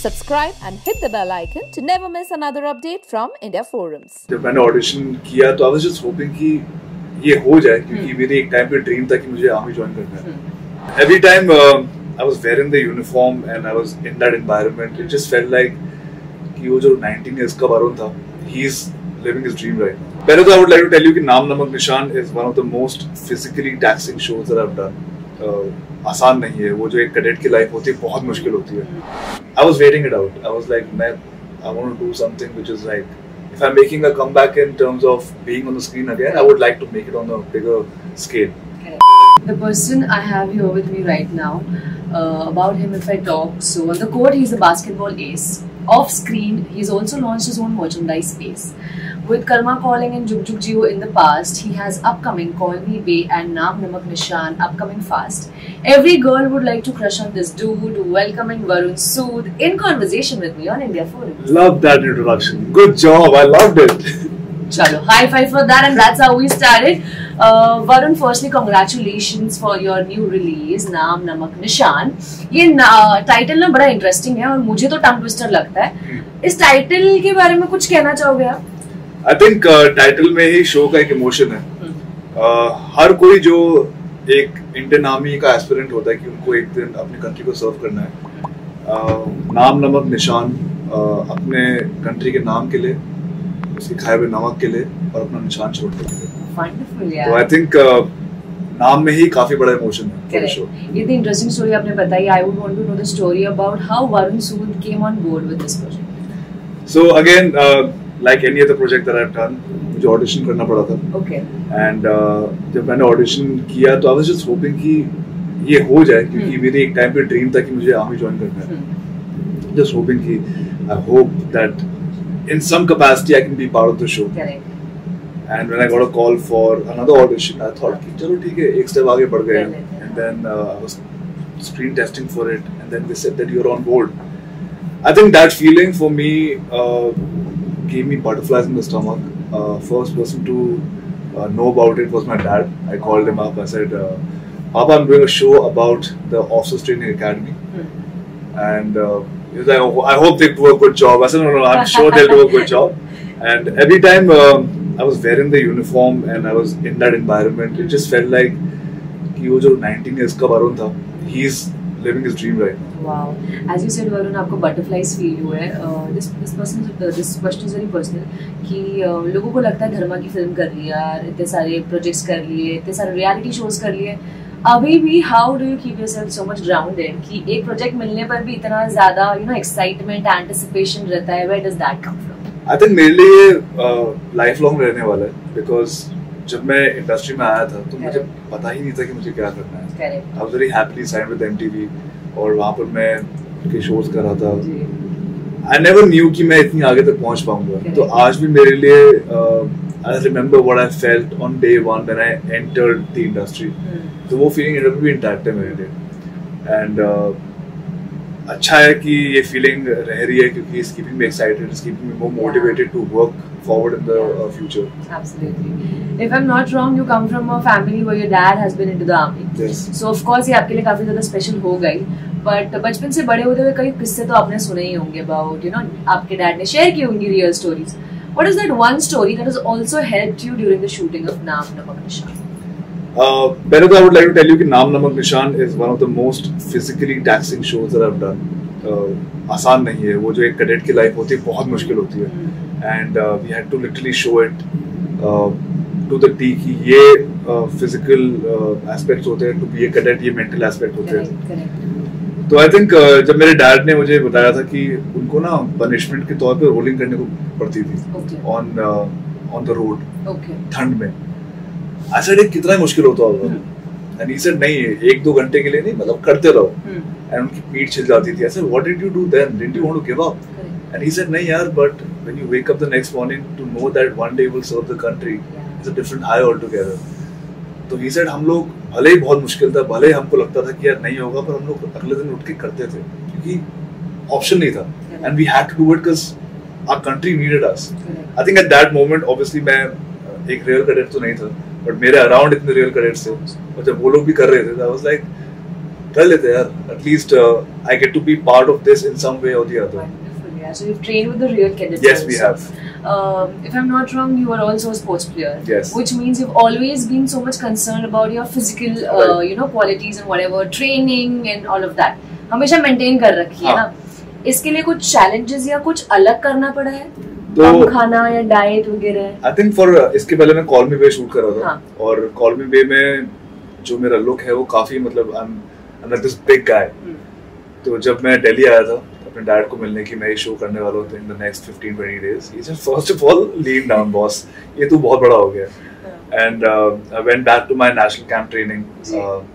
Subscribe and hit the bell icon to never miss another update from India Forums. जब मैंने audition किया तो I was just hoping कि ये हो जाए क्योंकि मेरी एक टाइम पे ड्रीम था कि मुझे आर्मी ज्वाइन करना है. Every time I was wearing the uniform and I was in that environment, it just felt like कि वो जो 19 years का वरुण था, he's living his dream right now. पहले तो I would like to tell you कि नाम नमक निशान is one of the most physically taxing shows that I've done. आसान नहीं है. वो जो एक कैडेट की लाइफ होती है बहुत मुश्किल होती है. I was waiting it out. I was like, I want to do something which is like, if I'm making a comeback in terms of being on the screen again, I would like to make it on a bigger scale. The person I have here with me right now, about him if I talk, so on the court he's a basketball ace. Off screen, he's also launched his own merchandise space. With Karma Calling and Jug Jug Jio in the past, he has upcoming Call Me Bae and Naam Namak Nishan upcoming fast. Every girl would like to crush on this dude. Welcoming Varun Sood in conversation with me on India Forum. Love that introduction. Good job. I loved it. Chalo, high five for that, and that's how we started. Varun, firstly, congratulations for your new release, Naam Namak Nishan. ये title ना बड़ा interesting है और मुझे तो tongue twister लगता है. इस टाइटल के बारे में कुछ कहना चाहोगे आप? I think टाइटल में ही शो का एक इमोशन है. हर कोई जो एक इंडियन आर्मी का एस्पिरेंट होता है कि उनको एक दिन अपनी कंट्री को सर्व करना है. नाम नमक निशान अपने कंट्री के नाम के लिए, उसके खाए हुए नमक के लिए और अपना निशान छोड़ने के लिए. Wonderful, yeah. तो आई थिंक नाम में ही काफी बड़ा इमोशन है शो. ये तो इंटरेस्टिंग स्टोरी आपने बताई. I would want to know the story about how Varun Sood came on board with this project. So again like any other project that I've done, मुझे ऑडिशन करना पड़ा था. Okay. And जब मैंने ऑडिशन किया तो I was just hoping कि ये हो जाए क्योंकि मेरी एक टाइम पे ड्रीम था कि मुझे आर्मी ज्वाइन करना है. Just hoping कि I hope that in some capacity I can be part of the show. Correct. And when I got a call for another audition, I thought कि चलो ठीक है, एक स्टेप आगे बढ़ गए. And then I was screen testing for it, and then they said that you're on board. I think that feeling for me gave me butterflies in the stomach. First person to know about it was my dad. I called him up. I said, Papa, I'm doing a show about the Officers Training Academy. And he was like, oh, I hope they do a good job. I said, no, I'm sure they'll do a good job. And every time I was wearing the uniform and I was in that environment, it just felt like कि वो जो 19 years का वरुण था, he's living his dream right now. Wow. As you said, Varun, आपको butterflies feel हुए. This question is very personal. कि लोगों को लगता है धर्मा की फिल्म कर लिया, इतने सारे प्रोजेक्ट्स कर लिए, इतने सारे रियलिटी शोज कर लिए. अभी भी how do you keep yourself so much grounded कि एक प्रोजेक्ट मिलने पर भी इतना ज़्यादा एक्साइटमेंट, एंटिसिपेशन रहता है? Where does that come from? I think मेरे लिए लाइफ लॉन्ग रहने वाला है. Because जब मैं इंडस्ट्री में आया था तो मुझे पता ही नहीं था कि मुझे क्या करना है. I was very happily signed with MTV और वहाँ पर मैं उनके शोज कर रहा था. I never knew कि मैं इतनी आगे तक पहुँच पाऊंगा. तो आज भी मेरे लिए I remember what I felt on day one when I entered the industry. तो वो फीलिंग अभी भी इंटैक्ट है मेरे लिए. And अच्छा है कि ये फीलिंग रह रही है क्योंकि it's keeping me excited, it's keeping me more motivated to work forward in the future. Absolutely. If I'm not wrong, you come from a family where your dad has been into the army. Yes. So of course ये आपके लिए काफी ज़्यादा special हो गई. But बचपन से बड़े होते हुए कई किस्से तो आपने सुने ही होंगे about आपके डैड ने शेयर की होंगी real stories. What is that one story that has also helped you during the shooting of Naam Namak Nishan? पहले तो I would like to tell you कि नाम नमक निशान is one of the most physically taxing shows that I've done. आसान नहीं है. वो जो एक कैडेट की लाइफ होती है बहुत मुश्किल होती है. And we had to literally show it to the T कि ये physical aspects होते हैं. To be a cadet ये mental aspect होते हैं. तो I think जब मेरे डैड ने मुझे बताया था कि उनको ना पनिशमेंट के तौर पे रोलिंग करने को पड़ती थी on the road ठंड में. I said कितना मुश्किल होता होगा. And he said नहीं, 1-2 घंटे के लिए नहीं, मतलब करते रहो. And उनकी पीठ छिल जाती थी. I said what did you do then? Didn't you want to give up? And he said नहीं यार, but when you wake up the next morning to know that one day you will serve the country, it's a different high altogether. तो he said हम लोग भले ही बहुत मुश्किल था, भले हमको लगता था कि यार नहीं होगा, पर हम लोग अगले दिन उठ के करते थे क्योंकि ऑप्शन नहीं था. And we had to do it because our country needed us. I think at that moment, obviously मैं एक रियल कैडेट तो नहीं था, बट मेरे अराउंड इतने रियल कैडेट्स थे और जब वो लोग भी कर रहे थे, I was like कर लेते हैं यार. At least I get to be part of this in some way or the other. Wonderful, yeah. So you've trained with the real cadets. Yes, also. we have. If I'm not wrong, you are also a sports player. Yes. Which means you've always been so much concerned about your physical, Right. qualities and whatever, training and all of that. हमेशा maintain कर रखी है ना. इसके लिए कुछ challenges या कुछ अलग करना पड़ा है? कम खाना या डाइट वगैरह? I think for इसके पहले मैं Call Me Bay शूट कर रहा था. और Call Me Bay में जो मेरा लुक है वो काफी मतलब I'm like this big guy. तो जब मैं दिल्ली आया था अपने डैड को मिलने की, मैं ये शो करने वाला हूँ in the next 15-20 days. He said first of all lean down boss. ये तू बहुत बड़ा हो गया. And I went back to my national camp training.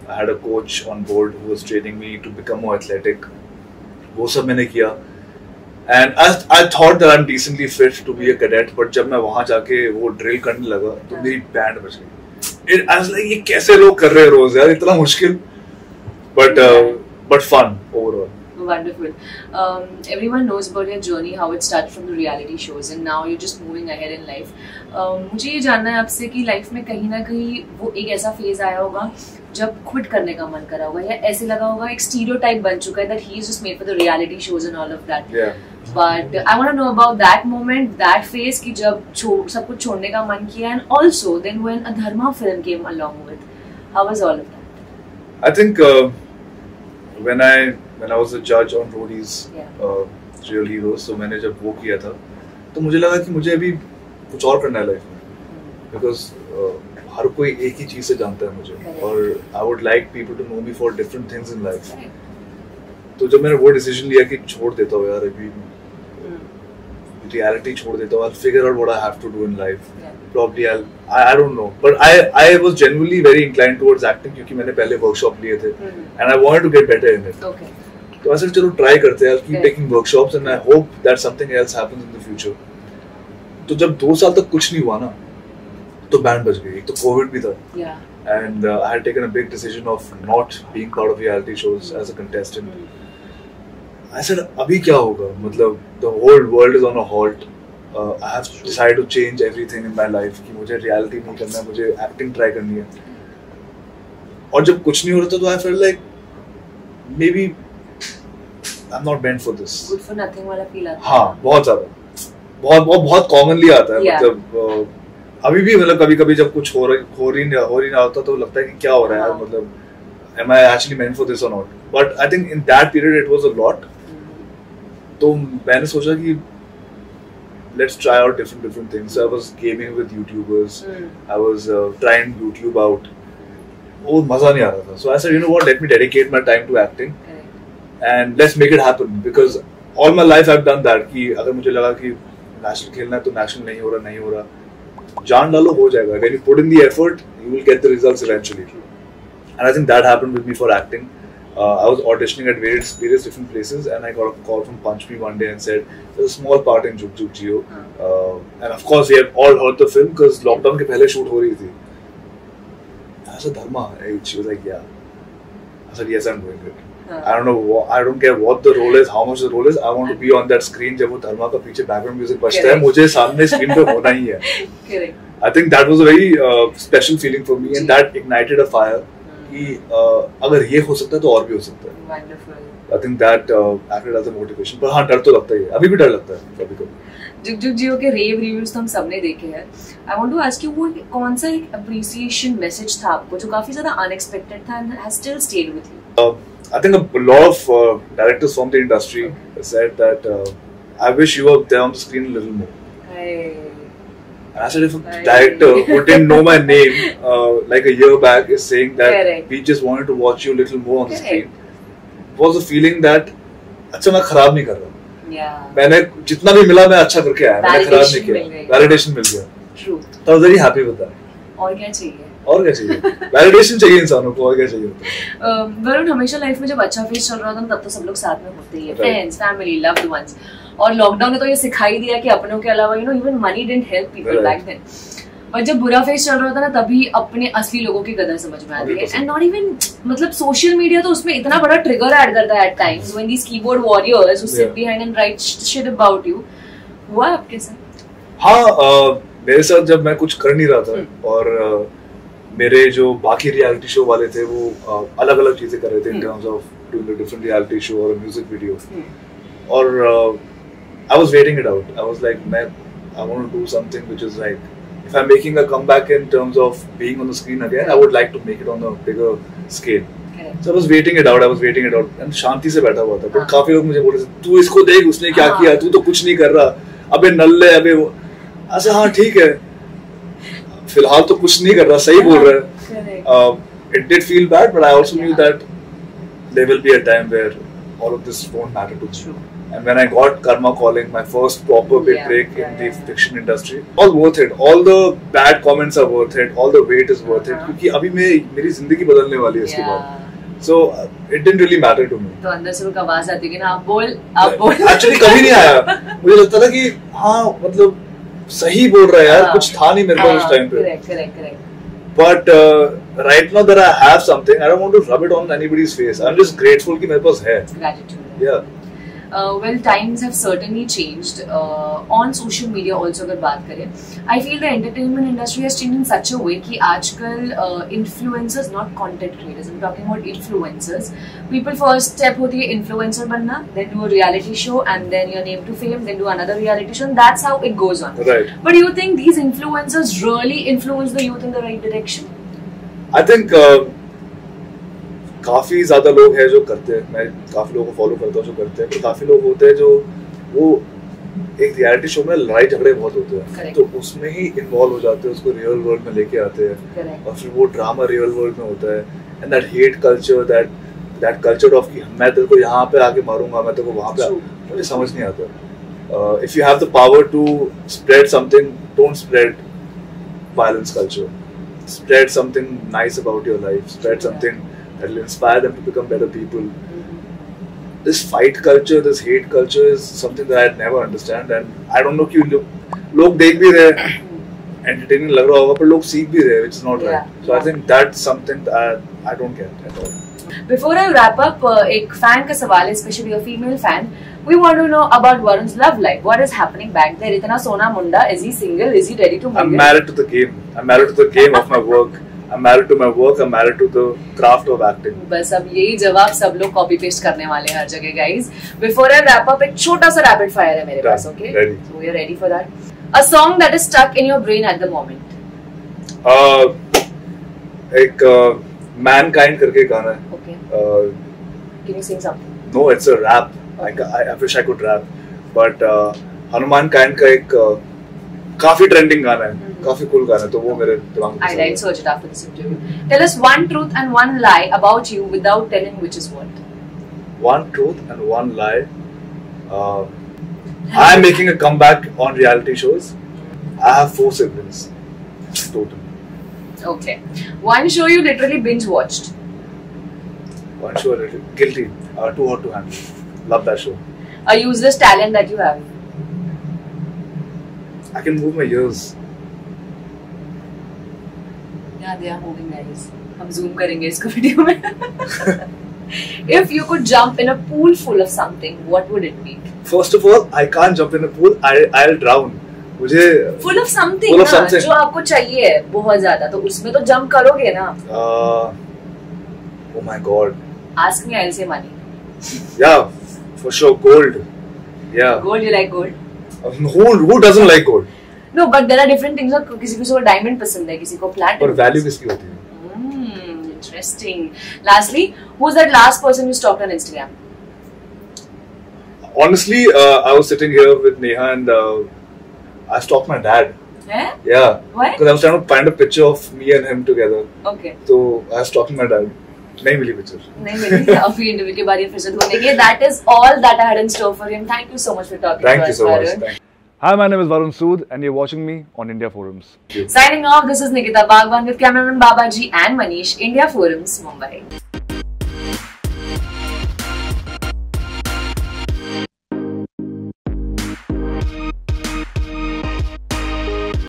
I had a coach on board who was training me to become more athletic. वो सब मैंने किया. And I thought that I'm decently fit to be a cadet, but जब मैं वहाँ जाके वो drill करने लगा तो मेरी बैंड बच गई. I was like ये कैसे लोग कर रहे हैं रोज यार, इतना मुश्किल. But fun overall. Wonderful. Everyone knows about your journey, how it started from the reality shows, and now you're just moving ahead in life. मुझे ये जानना है आपसे कि लाइफ में कहीं ना कहीं वो एक ऐसा फेज आया होगा जब क्विट करने का मन करा होगा, या ऐसे लगा होगा एक स्टीरियोटाइप बन चुका है that he is just made for the reality shows and all of that. Yeah. But I want to know about that moment, that phase कि जब सब कुछ छोड़ने का मन किया, and also then when Adharma film came along with, how was all of that? I think when I was a judge on Roadies, Real Heroes, so मैंने जब वो किया था तो मुझे लगा कि मुझे अभी कुछ और करना है लाइफ में, because हर कोई एक ही चीज से जानता है मुझे, और I would like people to know me for different things in life. तो जब मैंने वो डिसीजन लिया कि छोड़ देता हूँ यार अभी रियलिटी, छोड़ देता हूँ, I'll figure out what I have to do in life. Probably I don't know, but I was genuinely very inclined towards acting क्योंकि मैंने पहले वर्कशॉप लिए थे and I wanted to get better in it. Okay. तो ऐसे चलो try करते हैं, I'll keep taking workshops and I hope that something else happens in the future. तो जब 2 साल तक कुछ नहीं हुआ ना तो बैंड बज गई. एक तो कोविड भी था. And I had taken a big decision of not being part of reality shows as a contestant. I said अभी क्या होगा, मतलब the whole world is on a halt. I have decided to change everything in my life कि मुझे reality नहीं करना है, मुझे acting try करनी है. और जब कुछ नहीं हो रहा था तो I felt like maybe I'm not meant for this. Good for nothing वाला feel आता है. हाँ, बहुत ज़्यादा, बहुत commonly आता है. मतलब अभी भी मतलब कभी-कभी जब कुछ हो ही नहीं होता तो लगता है कि क्या हो रहा है यार, मतलब am I actually meant for this or not? But I think in that period it was a lot. तो मैंने सोचा कि let's try out different things. So I was gaming with YouTubers. I was trying YouTube out. वो मजा नहीं आ रहा था. So I said, you know what? Let me dedicate my time to acting, and let's make it happen. Because all my life I've done that. कि अगर मुझे लगा कि national खेलना है तो national नहीं हो रहा. जान डालो हो जाएगा. When you put in the effort, you will get the results eventually. And I think that happened with me for acting. I was auditioning at various different places, and I got a call from Punch Me one day and said there's a small part in Jug Jug Jio. And of course we have all heard the film because lockdown के पहले shoot हो रही थी. I said Dharma, she was like yeah. I said yes, I'm doing it. I don't know, I don't care what the role is, how much the role is. I want to be on that screen. जब वो धर्मा का पीछे background music बजता है, मुझे सामने screen पे होना ही है. Correct. I think that was a very special feeling for me, and that ignited a fire. कि अगर ये हो सकता है तो और भी हो सकता है. Wonderful. I think that acted as a motivation. पर हाँ, डर तो लगता ही है, अभी भी डर लगता है कभी-कभी. जुग जुग जियो के रेव रिव्यूज तो हम सबने देखे हैं. I want to ask you, वो कौन सा एक appreciation message था आपको जो काफी ज्यादा unexpected था and has still stayed with you? I think a lot of directors from the industry said that I wish you were there on the screen a little more. And I said, if a director who didn't know my name like a year back is saying that we just wanted to watch you a little more on the screen, was a feeling that अच्छा मैं खराब नहीं कर रहा. मैंने जितना भी मिला मैं अच्छा करके आया, मैंने खराब नहीं किया. Validation मिल गया. True. So I was very happy with that. और क्या चाहिए? और क्या चाहिए? Validation चाहिए इंसानों को, और क्या चाहिए? वरुण, हमेशा लाइफ में जब अच्छा फेज चल रहा था तब तो सब लोग साथ में होते ही है, फ्रेंड्स, फैमिली, लव्ड वंस. और लॉकडाउन ने तो ये सिखाई दिया कि अपनों के अलावा even money didn't help people back then. और जब बुरा फेज चल रहा था ना तभी अपने असली लोगों की कदर समझ में आती है. एंड नॉट इवन मतलब सोशल मीडिया तो उसमें इतना बड़ा ट्रिगर ऐड करता है at times when these keyboard warriors who sit behind and write shit about you. हुआ आपके साथ? हाँ, मेरे साथ जब मैं कुछ कर नहीं रहा था और मेरे जो बाकी रियलिटी शो वाले थे वो अलग अलग चीजें कर रहे थे in terms of doing a different reality show और म्यूजिक वीडियो, और I was waiting it out. I was like मैं I want to do something which is like if I'm making a comeback in terms of being on the screen again, I would like to make it on a bigger scale. So I was waiting it out, and शांति से बैठा हुआ था. But काफी लोग मुझे बोल रहे थे तू इसको देख उसने क्या किया, तू तो कुछ नहीं कर रहा, अबे नल्ले, अबे वो. अच्छा हाँ ठीक है, फिलहाल तो कुछ नहीं कर रहा, सही बोल रहा है. It did feel bad, but I also knew that there will be a time where all of this won't matter to me. And when I got Karma Calling, my first proper big break in the fiction industry, all worth it. All the bad comments are worth it. All the wait is worth it. क्योंकि अभी मेरी जिंदगी बदलने वाली है इसके बाद. So it didn't really matter to me. तो अंदर से वो आवाज आती है कि ना आप बोल. Actually कभी नहीं आया. मुझे लगता था कि हाँ मतलब सही बोल रहा है यार, कुछ था नहीं मेरे पास उस टाइम पे. Correct. But right now that I have something, I don't want to rub it on anybody's face. I'm just grateful कि मेरे पास है. Gratitude. Yeah. Well, times have certainly changed. On social media also अगर बात करें, I feel the entertainment industry has changed in such a way कि आजकल influencers, not content creators, I'm talking about influencers. People first step होती है influencer बनना, then do a reality show, and then your name to fame, then do another reality show, and that's how it goes on. Right. But do you think these influencers really influence the youth in the right direction? I think काफी ज्यादा लोग हैं जो करते हैं, मैं काफी लोगों को फॉलो करता हूँ जो करते हैं, पर काफी लोग होते हैं जो वो एक रियलिटी शो में लड़ाई झगड़े बहुत होते हैं, तो उसमें ही इन्वॉल्व हो जाते हैं, उसको रियल वर्ल्ड में लेके आते हैं, और फिर वो ड्रामा रियल वर्ल्ड में होता है. And that hate culture, that culture of कि मैं तेरे को यहाँ पे आके मारूंगा, मैं तेरे को वहाँ पे, मुझे समझ नहीं आता. If you have the power to spread something, don't spread violence culture. Spread something nice about your life. Spread something that will inspire them to become better people. This fight culture, this hate culture is something that I never understand, and I don't know क्यों लोग देख भी रहे, entertaining लग रहा होगा, पर लोग सीख भी रहे, which is not right. So I think that's something that I don't get at all. Before I wrap up, एक fan का सवाल है, especially a female fan. We want to know about Varun's love life. What is happening back there? इतना सोना मुंडा. Is he single? Is he ready to mingle? I'm married to the game. I'm married to the game of my work. I'm married to my work. I'm married to the craft of acting. बस अब यही जवाब सब लोग copy paste करने वाले हैं हर जगह, guys. Before I wrap up, एक छोटा सा rapid fire है मेरे पास, okay? Ready. So you're ready for that? A song that is stuck in your brain at the moment. एक Mankind करके गाना है. Okay. Can you sing something? No, it's a rap. I wish I could rap, but Hanuman kind का एक काफी trending गाना है, काफी कूल गाना है, तो वो मेरे दिमाग में. I'd search it after this interview. Tell us one truth and one lie about you without telling which is what. One truth and one lie. I'm making a comeback on reality shows. I have 4 siblings total. Okay. One show you literally binge watched. One show Guilty. Too Hot to Handle. Love that show. A useless talent that you have. I can move my ears. Yeah, they are moving, guys. हम zoom करेंगे इसको video में. If you could jump in a pool full of something, what would it be? First of all, I can't jump in a pool. I'll drown. मुझे full of something ना, जो आपको चाहिए बहुत ज्यादा, तो उसमें तो jump करोगे ना. Oh my God. Ask me, I'll say money. Yeah, for sure, gold. Yeah. Gold, you like gold? Who doesn't like gold? No, but there are different things. किसी को diamond पसंद है, किसी को platinum. पर value किसकी होती है? Interesting. Lastly, who's that last person you stalked on Instagram? Honestly, I was sitting here with Neha and I stalked my dad. Yeah. Why? Because I was trying to find a picture of me and him together. Okay. So I was stalking my dad. नहीं मिली picture. नहीं मिली. अभी interview के बाद ये फिर से ढूंढेंगे. That is all that I had in store for him. Thank you so much for talking to us. Thank you so much. Hi, my name is Varun Sood and you're watching me on India Forums. Signing off, this is Nikita Bagwan with cameraman Babaji and Manish, India Forums, Mumbai.